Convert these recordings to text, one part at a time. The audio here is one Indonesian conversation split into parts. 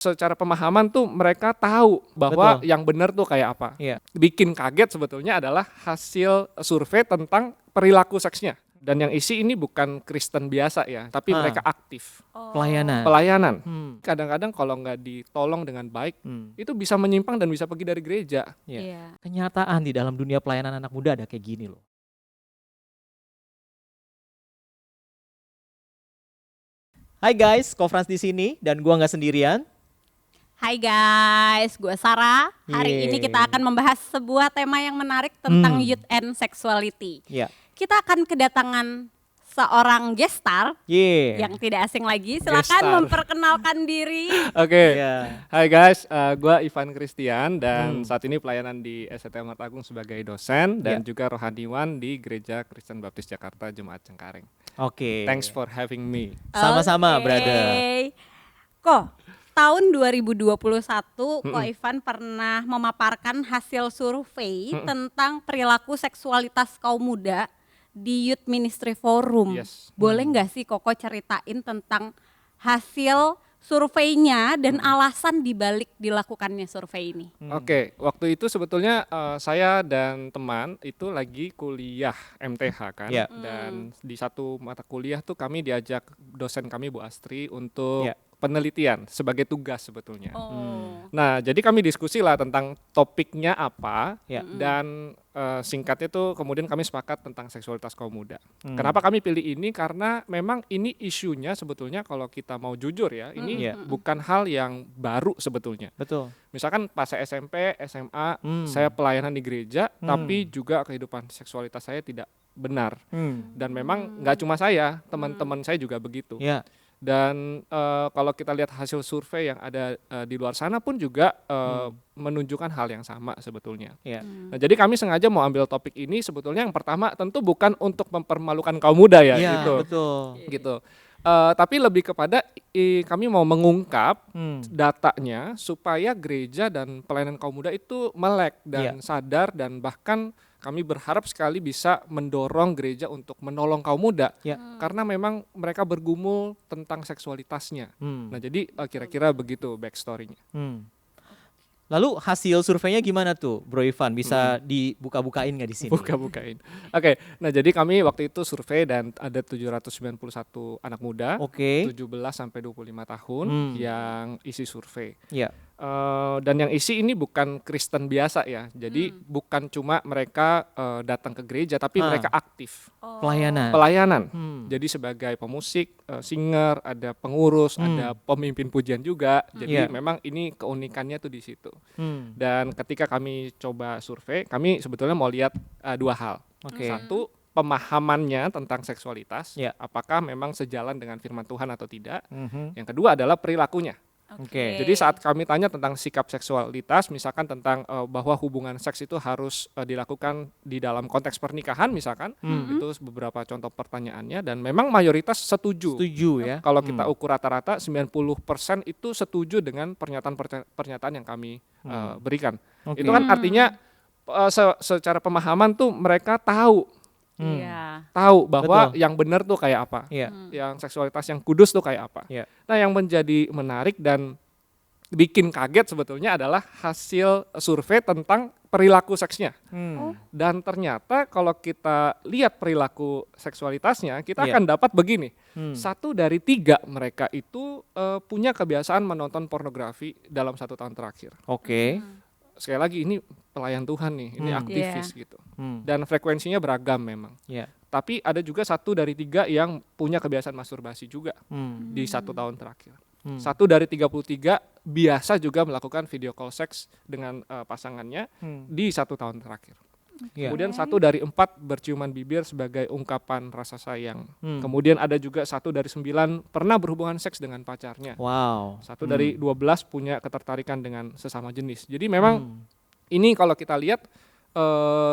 secara pemahaman tuh mereka tahu bahwa Betul. yang benar tuh kayak apa. Iya. Bikin kaget sebetulnya adalah hasil survei tentang perilaku seksnya. Dan yang isi ini bukan Kristen biasa ya, tapi mereka aktif. Pelayanan. Pelayanan. Hmm. Kadang-kadang kalau nggak ditolong dengan baik, Hmm. itu bisa menyimpang dan bisa pergi dari gereja. Iya. Iya. Kenyataan di dalam dunia pelayanan anak muda ada kayak gini loh. Hai guys, Kofrans di sini dan gua nggak sendirian. Hai guys, gue Sarah. Hari ini kita akan membahas sebuah tema yang menarik tentang youth and sexuality. Iya. Kita akan kedatangan seorang guest star Iya. yang tidak asing lagi. Silakan star. memperkenalkan diri. Oke. Iya. Hai guys, gue Ivan Christian dan saat ini pelayanan di STM Mart Agung sebagai dosen dan juga rohaniwan di Gereja Kristen Baptis Jakarta Jemaat Cengkareng. Oke. Thanks for having me. Sama-sama, Oke. brother. Kok tahun 2021 Ko Ivan pernah memaparkan hasil survei tentang perilaku seksualitas kaum muda di Youth Ministry Forum. Yes. Boleh nggak sih Koko ceritain tentang hasil surveinya dan alasan dibalik dilakukannya survei ini? Oke, waktu itu sebetulnya saya dan teman itu lagi kuliah MTH kan. Iya. Dan di satu mata kuliah tuh kami diajak dosen kami Bu Astri untuk Iya. penelitian sebagai tugas sebetulnya. Oh. Nah, jadi kami diskusi lah tentang topiknya apa Ya. dan singkatnya tuh kemudian kami sepakat tentang seksualitas kaum muda. Kenapa kami pilih ini? Karena memang ini isunya sebetulnya kalau kita mau jujur ya, ini Iya. bukan hal yang baru sebetulnya. Betul. Misalkan pas saya SMP, SMA, saya pelayanan di gereja, tapi juga kehidupan seksualitas saya tidak benar. Dan memang nggak cuma saya, teman-teman saya juga begitu. Ya. Dan kalau kita lihat hasil survei yang ada di luar sana pun juga menunjukkan hal yang sama sebetulnya. Ya. Nah, jadi kami sengaja mau ambil topik ini sebetulnya yang pertama tentu bukan untuk mempermalukan kaum muda ya, Iya, gitu. betul. Gitu. Tapi lebih kepada kami mau mengungkap datanya supaya gereja dan pelayanan kaum muda itu melek dan sadar dan bahkan kami berharap sekali bisa mendorong gereja untuk menolong kaum muda karena memang mereka bergumul tentang seksualitasnya. Nah, jadi kira-kira begitu backstory-nya. Lalu hasil surveinya gimana tuh, Bro Ivan? Bisa dibuka-bukain nggak di sini? Buka-bukain. Oke, nah jadi kami waktu itu survei dan ada 791 anak muda, Oke. 17 sampai 25 tahun yang isi survei. Ya. Dan yang isi ini bukan Kristen biasa ya, jadi bukan cuma mereka datang ke gereja, tapi mereka aktif. Pelayanan. Pelayanan. Jadi sebagai pemusik, singer, ada pengurus, ada pemimpin pujian juga. Jadi memang ini keunikannya tuh di situ. Dan ketika kami coba survei, kami sebetulnya mau lihat dua hal. Oke. Satu, pemahamannya tentang seksualitas, Ya. apakah memang sejalan dengan firman Tuhan atau tidak. Yang kedua adalah perilakunya. Oke. Jadi saat kami tanya tentang sikap seksualitas, misalkan tentang bahwa hubungan seks itu harus dilakukan di dalam konteks pernikahan misalkan, itu beberapa contoh pertanyaannya dan memang mayoritas setuju. Setuju ya. Kalau kita ukur rata-rata 90% itu setuju dengan pernyataan yang kami berikan. Oke. Itu kan artinya secara pemahaman tuh mereka tahu Iya. bahwa Betul. yang benar tuh kayak apa. Iya. Yang seksualitas yang kudus tuh kayak apa. Iya. Nah, yang menjadi menarik dan bikin kaget sebetulnya adalah hasil survei tentang perilaku seksnya. Dan ternyata kalau kita lihat perilaku seksualitasnya, kita Iya. akan dapat begini. 1 dari 3 mereka itu punya kebiasaan menonton pornografi dalam 1 tahun terakhir. Oke. Sekali lagi ini pelayan Tuhan nih, ini aktivis gitu. Hmm. Dan frekuensinya beragam memang. Ya. Tapi ada juga 1 dari 3 yang punya kebiasaan masturbasi juga di 1 tahun terakhir. 1 dari 33 biasa juga melakukan video call seks dengan pasangannya di 1 tahun terakhir. Ya. Kemudian 1 dari 4 berciuman bibir sebagai ungkapan rasa sayang. Kemudian ada juga 1 dari 9 pernah berhubungan seks dengan pacarnya. Wow. 1 dari 12 punya ketertarikan dengan sesama jenis. Jadi memang ini kalau kita lihat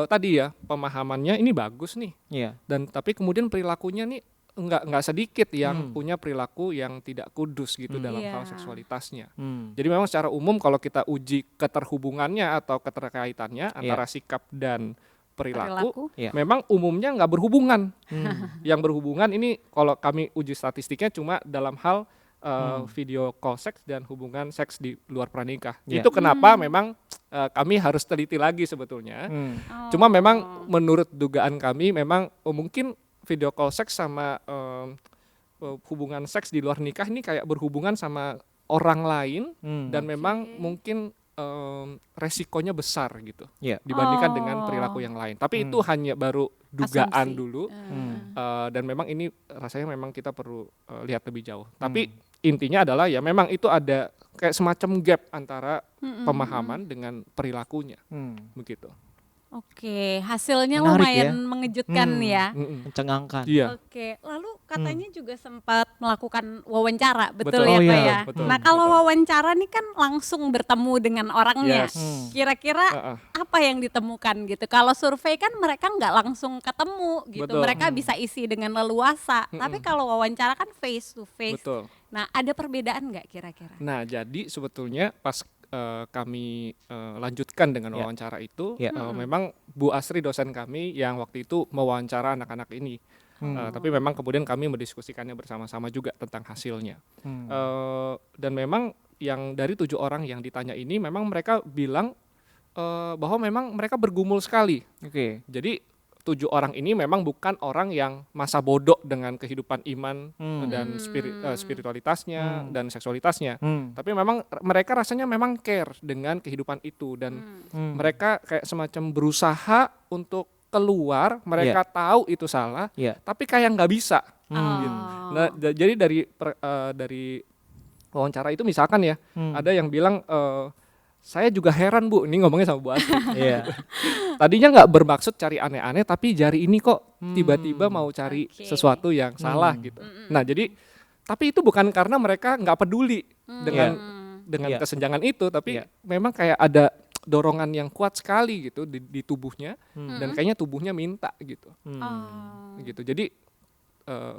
tadi ya pemahamannya ini bagus nih. Iya. Dan tapi kemudian perilakunya nih enggak sedikit yang punya perilaku yang tidak kudus gitu dalam Iya. hal seksualitasnya. Jadi memang secara umum kalau kita uji keterhubungannya atau keterkaitannya antara sikap dan perilaku. Iya. Memang umumnya nggak berhubungan. Yang berhubungan ini kalau kami uji statistiknya cuma dalam hal video call seks dan hubungan seks di luar pranikah. Yeah. Itu kenapa memang kami harus teliti lagi sebetulnya. Cuma memang menurut dugaan kami memang mungkin video call seks sama hubungan seks di luar nikah ini kayak berhubungan sama orang lain dan memang mungkin resikonya besar gitu dibandingkan dengan perilaku yang lain. Tapi itu hanya baru dugaan Asumsi. dulu dan memang ini rasanya memang kita perlu lihat lebih jauh. Tapi intinya adalah ya memang itu ada kayak semacam gap antara pemahaman dengan perilakunya begitu. Oke, hasilnya Menarik lumayan ya. mengejutkan ya. Mencengangkan. Iya. Oke, lalu katanya juga sempat melakukan wawancara, betul, Betul. ya Oh, Pak iya, ya? betul, Nah kalau betul. wawancara nih kan langsung bertemu dengan orangnya. Yes. Kira-kira apa yang ditemukan gitu? Kalau survei kan mereka nggak langsung ketemu gitu, Betul. mereka bisa isi dengan leluasa. Tapi kalau wawancara kan face to face. Betul. Nah ada perbedaan nggak kira-kira? Nah, jadi sebetulnya pas kami lanjutkan dengan wawancara itu, memang Bu Asri dosen kami yang waktu itu mewawancara anak-anak ini. Tapi memang kemudian kami mendiskusikannya bersama-sama juga tentang hasilnya. Dan memang yang dari 7 orang yang ditanya ini, memang mereka bilang bahwa memang mereka bergumul sekali. Oke. Jadi 7 orang ini memang bukan orang yang masa bodoh dengan kehidupan iman dan spiritualitasnya dan seksualitasnya. Tapi memang mereka rasanya memang care dengan kehidupan itu dan mereka kayak semacam berusaha untuk keluar, mereka tahu itu salah, tapi kayak nggak bisa. Gitu. Nah, jadi dari wawancara itu misalkan ya, ada yang bilang saya juga heran Bu, ini ngomongnya sama Bu Asri. Tadinya nggak bermaksud cari aneh-aneh, tapi jari ini kok tiba-tiba mau cari sesuatu yang salah gitu. Nah jadi, tapi itu bukan karena mereka nggak peduli dengan kesenjangan itu, tapi memang kayak ada dorongan yang kuat sekali gitu di tubuhnya, dan kayaknya tubuhnya minta gitu. Gitu. Jadi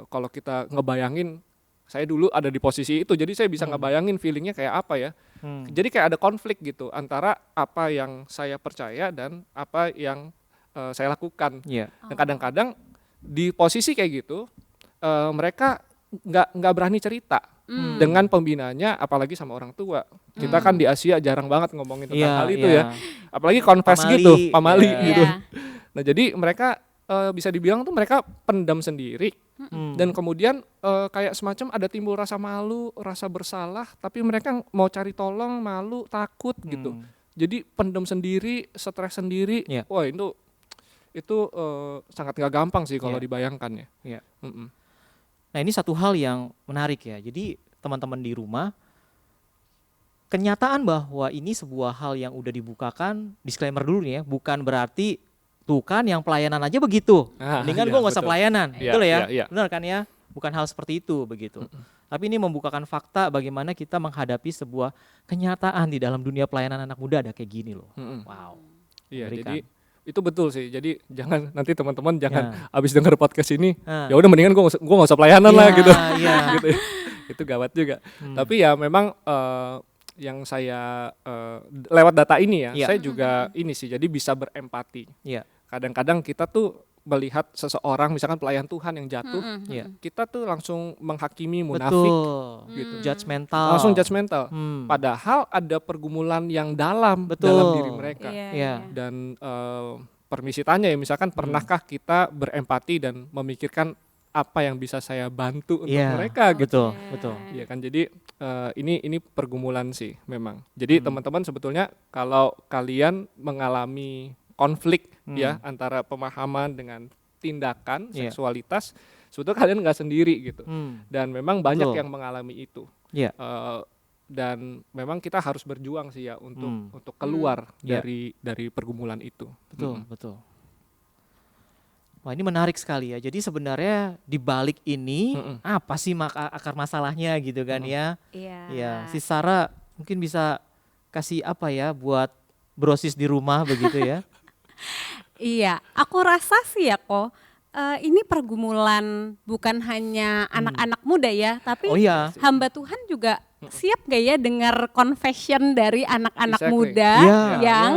kalau kita ngebayangin, saya dulu ada di posisi itu, jadi saya bisa ngebayangin feelingnya kayak apa ya. Jadi kayak ada konflik gitu antara apa yang saya percaya dan apa yang saya lakukan. Dan kadang-kadang di posisi kayak gitu mereka nggak berani cerita dengan pembinanya, apalagi sama orang tua. Kita kan di Asia jarang banget ngomongin tentang hal itu ya. Apalagi confess gitu, pamali gitu. Nah jadi mereka bisa dibilang tuh mereka pendam sendiri. Dan kemudian kayak semacam ada timbul rasa malu, rasa bersalah, tapi mereka mau cari tolong, malu, takut gitu. Jadi pendam sendiri, stres sendiri. Wah itu sangat nggak gampang sih kalau dibayangkan ya. Nah ini satu hal yang menarik ya. Jadi teman-teman di rumah, kenyataan bahwa ini sebuah hal yang udah dibukakan, disclaimer dulu nih ya, bukan berarti tuh kan yang pelayanan aja begitu, mendingan gue gak usah pelayanan, betul ya, benar kan ya, bukan hal seperti itu begitu. Tapi ini membukakan fakta bagaimana kita menghadapi sebuah kenyataan di dalam dunia pelayanan anak muda ada kayak gini loh. Wow. Iya, jadi itu betul sih. Jadi jangan nanti teman-teman jangan abis denger podcast ini, ya udah mendingan gue gak usah pelayanan lah gitu. Gitu ya. Itu gawat juga. Tapi ya memang yang saya lewat data ini ya, saya juga ini sih, jadi bisa berempati. Kadang-kadang kita tuh melihat seseorang misalkan pelayan Tuhan yang jatuh, kita tuh langsung menghakimi, munafik, gitu. Judgmental. Langsung judgmental. Padahal ada pergumulan yang dalam diri mereka. Dan permisi tanya ya, misalkan pernahkah kita berempati dan memikirkan apa yang bisa saya bantu untuk mereka gitu. Betul. Iya kan, jadi ini pergumulan sih memang. Jadi teman-teman sebetulnya kalau kalian mengalami konflik ya antara pemahaman dengan tindakan seksualitas, sebetulnya kalian nggak sendiri gitu. Dan memang banyak yang mengalami itu. Dan memang kita harus berjuang sih ya untuk keluar dari pergumulan itu. Betul. Wah ini menarik sekali ya. Jadi sebenarnya di balik ini apa sih akar masalahnya gitu kan ya? Iya. Si Sarah mungkin bisa kasih apa ya buat brosis di rumah begitu ya? Iya, aku rasa sih ya kok ini pergumulan bukan hanya anak-anak muda ya, tapi hamba Tuhan juga siap gak ya dengar confession dari anak-anak muda yang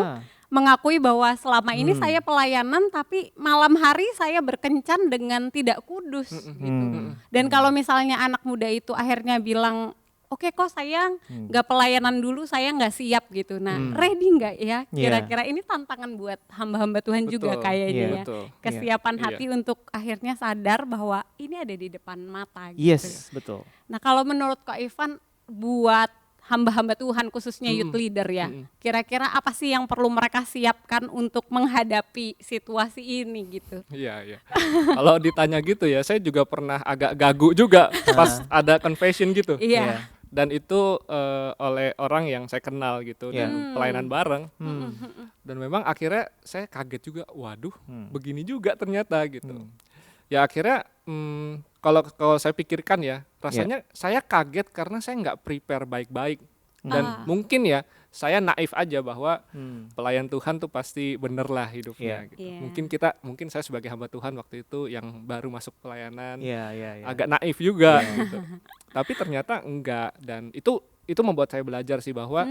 mengakui bahwa selama ini saya pelayanan tapi malam hari saya berkencan dengan tidak kudus gitu. Dan kalau misalnya anak muda itu akhirnya bilang, oke kok saya nggak pelayanan dulu, saya nggak siap gitu. Nah ready nggak ya kira-kira ini tantangan buat hamba-hamba Tuhan juga kayaknya ya. Kesiapan hati untuk akhirnya sadar bahwa ini ada di depan mata gitu. Yes, betul. Nah kalau menurut Kak Ivan buat hamba-hamba Tuhan khususnya youth leader ya, kira-kira apa sih yang perlu mereka siapkan untuk menghadapi situasi ini gitu? Iya. Kalau ditanya gitu ya, saya juga pernah agak gagu juga pas ada confession gitu. Iya. Dan itu oleh orang yang saya kenal gitu dan pelayanan bareng. Dan memang akhirnya saya kaget juga, waduh begini juga ternyata gitu. Ya akhirnya kalau saya pikirkan ya, rasanya saya kaget karena saya nggak prepare baik-baik. Dan mungkin ya saya naif aja bahwa pelayan Tuhan tuh pasti bener lah hidupnya gitu. Mungkin saya sebagai hamba Tuhan waktu itu yang baru masuk pelayanan agak naif juga gitu. Tapi ternyata enggak, dan itu membuat saya belajar sih bahwa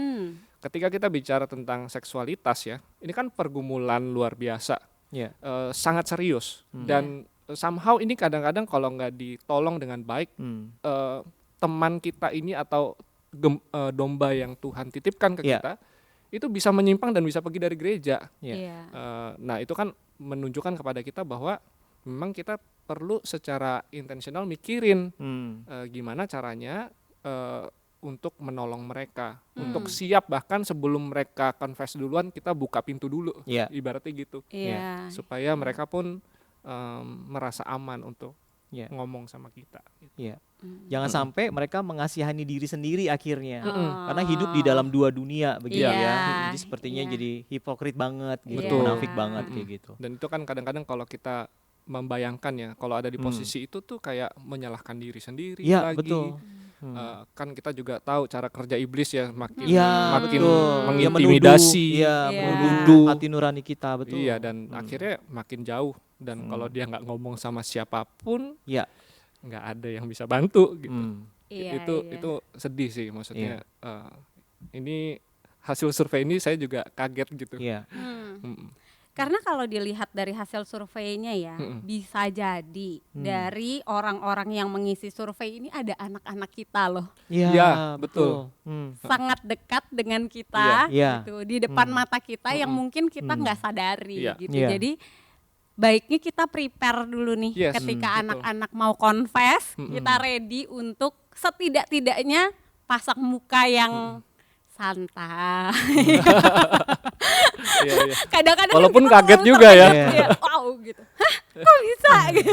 ketika kita bicara tentang seksualitas ya, ini kan pergumulan luar biasa, sangat serius dan somehow ini kadang-kadang kalau nggak ditolong dengan baik, teman kita ini atau domba yang Tuhan titipkan ke kita itu bisa menyimpang dan bisa pergi dari gereja. Nah itu kan menunjukkan kepada kita bahwa memang kita perlu secara intensional mikirin gimana caranya untuk menolong mereka, untuk siap bahkan sebelum mereka confess duluan kita buka pintu dulu, ibaratnya gitu, supaya mereka pun merasa aman untuk ngomong sama kita. Jangan sampai mereka mengasihani diri sendiri akhirnya, karena hidup di dalam dua dunia begitu ya. Jadi sepertinya jadi hipokrit banget, gitu, munafik banget kayak gitu. Dan itu kan kadang-kadang kalau kita membayangkan ya, kalau ada di posisi itu tuh kayak menyalahkan diri sendiri lagi. Betul. Kan kita juga tahu cara kerja iblis ya, makin mengintimidasi, menuduh hati nurani kita, betul. Iya, dan akhirnya makin jauh, dan kalau dia nggak ngomong sama siapapun, nggak ada yang bisa bantu gitu. Itu sedih sih, maksudnya. Ini hasil survei ini saya juga kaget gitu. Karena kalau dilihat dari hasil surveinya ya, bisa jadi dari orang-orang yang mengisi survei ini ada anak-anak kita loh. Iya, betul. Sangat dekat dengan kita gitu, di depan mata kita yang mungkin kita nggak sadari gitu. Jadi baiknya kita prepare dulu nih ketika anak-anak mau confess, kita ready untuk setidak-tidaknya pasang muka yang santai. Kadang-kadang walaupun kaget juga ya. Wow gitu. Hah, kok bisa gitu.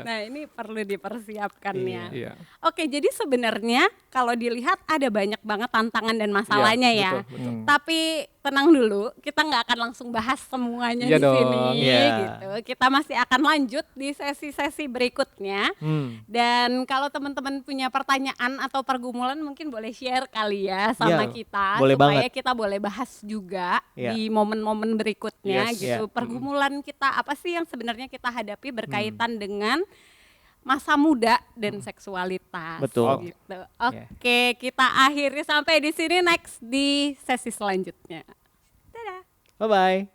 Nah, ini perlu dipersiapkan ya. Oke, jadi sebenarnya kalau dilihat ada banyak banget tantangan dan masalahnya ya. Betul. Tapi tenang dulu, kita nggak akan langsung bahas semuanya di sini gitu. Kita masih akan lanjut di sesi-sesi berikutnya. Dan kalau teman-teman punya pertanyaan atau pergumulan mungkin boleh share kali ya sama kita, supaya kita boleh bahas juga di momen-momen berikutnya gitu. Pergumulan kita apa sih yang sebenarnya kita hadapi berkaitan dengan masa muda dan seksualitas. Betul. Gitu. Oke, kita akhiri sampai di sini, next di sesi selanjutnya. Dadah. Bye-bye.